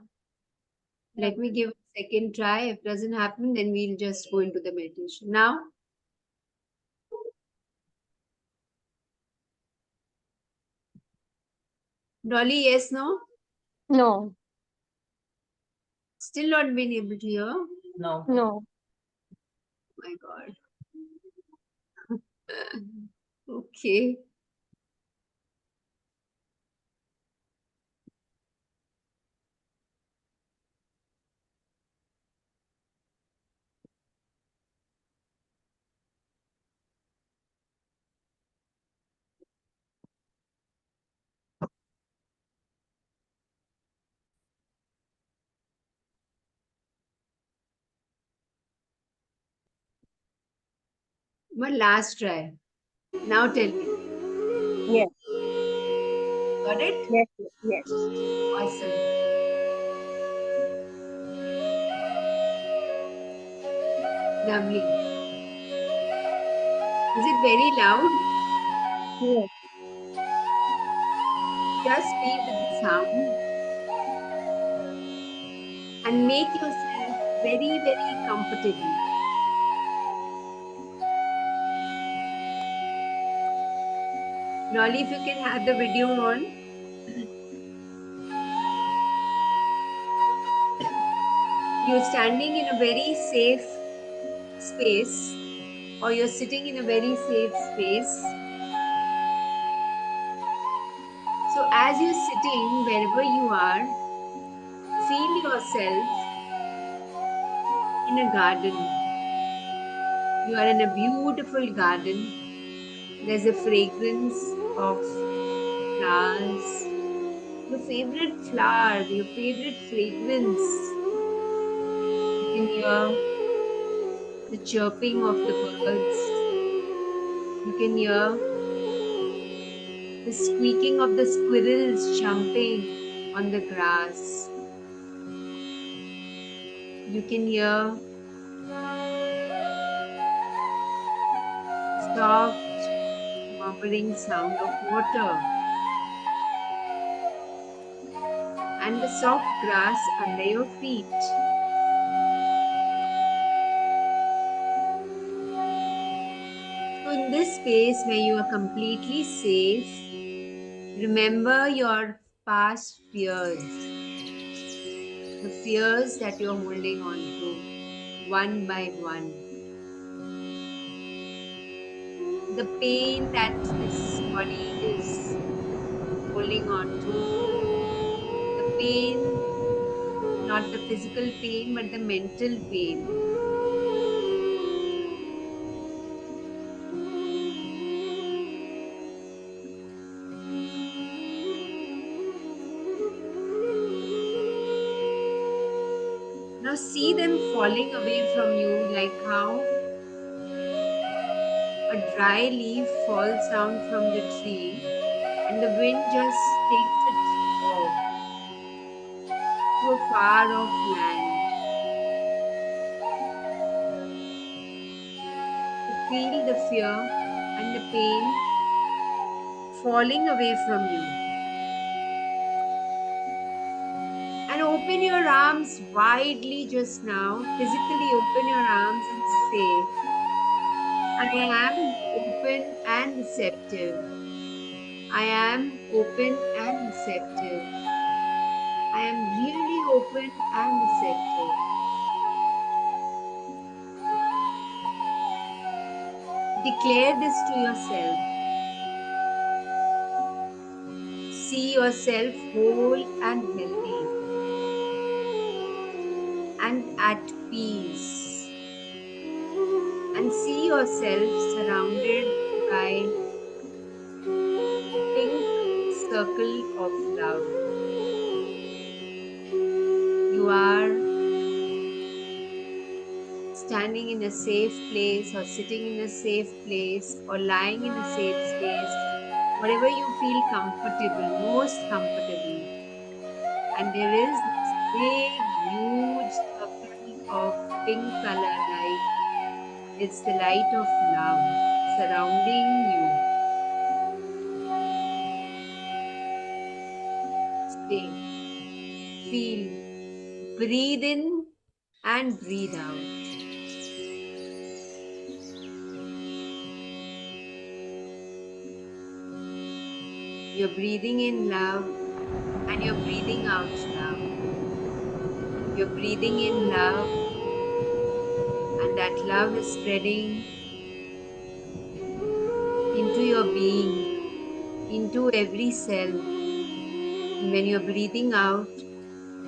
Let me give a second try. If it doesn't happen, then we'll just go into the meditation. Now, Dolly, yes, no? No, Still not been able to hear. No. no. My God. Okay. One last try. Now tell me. Yes, Got it? yes, yes. Awesome. Lovely. Is it very loud? Yes. Just be with the sound and make yourself very, very comfortable. Nolly, if you can have the video on. You're standing in a very safe space, or you're sitting in a very safe space. So, as you're sitting wherever you are, feel yourself in a garden. You are in a beautiful garden. There's a fragrance of flowers. Your favorite flower, your favorite fragrance. You can hear the chirping of the birds. You can hear the squeaking of the squirrels jumping on the grass. You can hear soft murmuring sound of water and the soft grass under your feet. So in this space where you are completely safe, remember your past fears, the fears that you're holding on to one by one, the pain that this body is holding on to, the pain, not the physical pain, but the mental pain. Now see them falling away from you like how a dry leaf falls down from the tree and the wind just takes it off to a far off land. To feel the fear and the pain falling away from you. And open your arms widely just now. Physically open your arms and say, I am open and receptive. I am open and receptive. I am really open and receptive. Declare this to yourself. See yourself whole and healthy and at peace. And see yourself surrounded by pink circle of love. You are standing in a safe place or sitting in a safe place or lying in a safe space, whatever you feel comfortable, most comfortable. And there is this big, huge circle of pink color light. It's the light of love surrounding you. Stay, feel, breathe in and breathe out. You're breathing in love and you're breathing out love. You're breathing in love and that love is spreading into your being, into every cell. And when you're breathing out,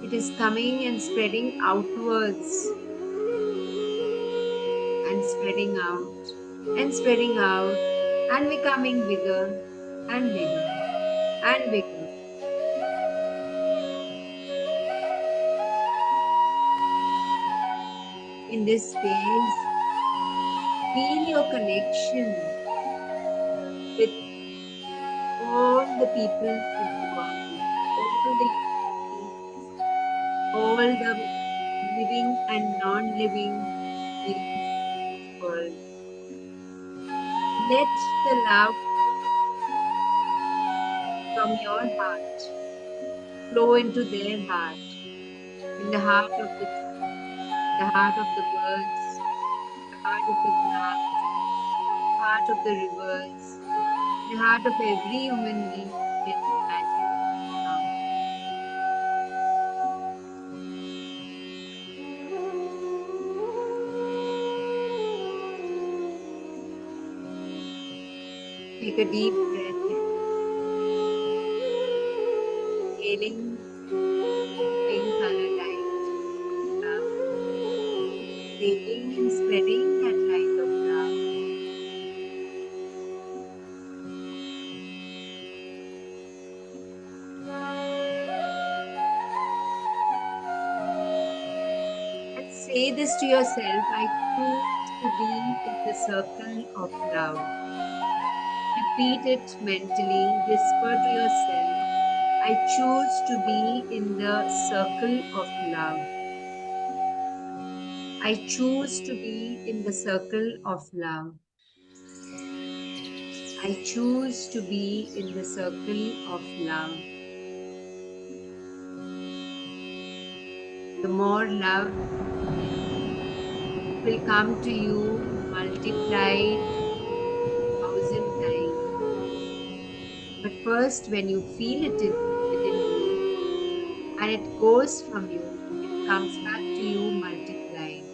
it is coming and spreading outwards and spreading out and spreading out and becoming bigger and bigger and bigger. In this space, feel your connection with all the people in the world, all the beings, all the living and non-living beings in this world. Let the love from your heart flow into their heart, in the heart of the tree, the heart of the birds, the heart of the grass, the heart of the rivers, the heart of every human being you can imagine now. Take a deep breath in, inhaling the pink color light of love, exhaling and spreading that light of love. And say this to yourself, I choose to be in the circle of love. Repeat it mentally, whisper to yourself, I choose to be in the circle of love. I choose to be in the circle of love. I choose to be in the circle of love. The more love will come to you multiplied 1,000 times. But first, when you feel it within you and it goes from you, it comes back to you multiplied.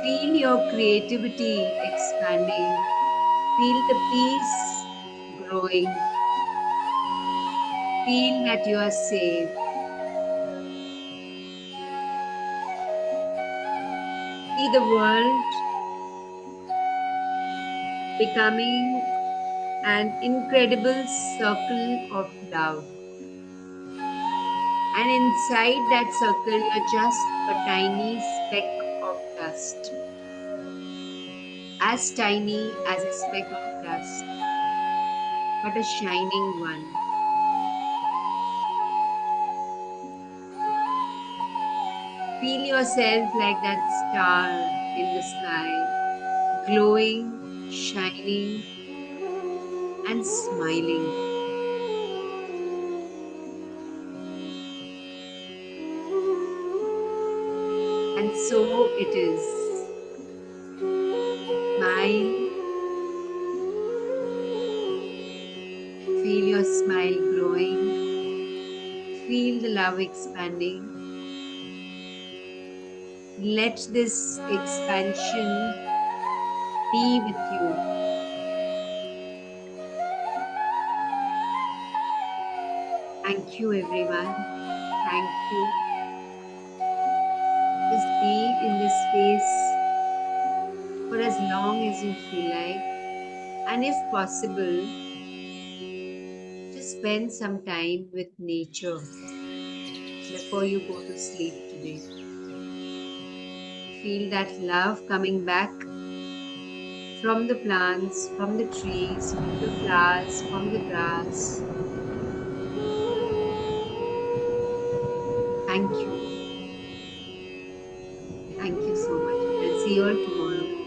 Feel your creativity expanding. Feel the peace growing. Feel that you are safe. See the world becoming an incredible circle of love. And inside that circle, you're just a tiny speck of dust. As tiny as a speck of dust, but a shining one. Feel yourself like that star in the sky, glowing, shining, and smiling. And so it is. Smile. Feel your smile growing. Feel the love expanding. Let this expansion be with you. Thank you, everyone. Thank you. Just be in this space for as long as you feel like. And if possible, just spend some time with nature before you go to sleep today. Feel that love coming back from the plants, from the trees, from the flowers, from the grass. Thank you. Thank you so much. I'll see you all tomorrow.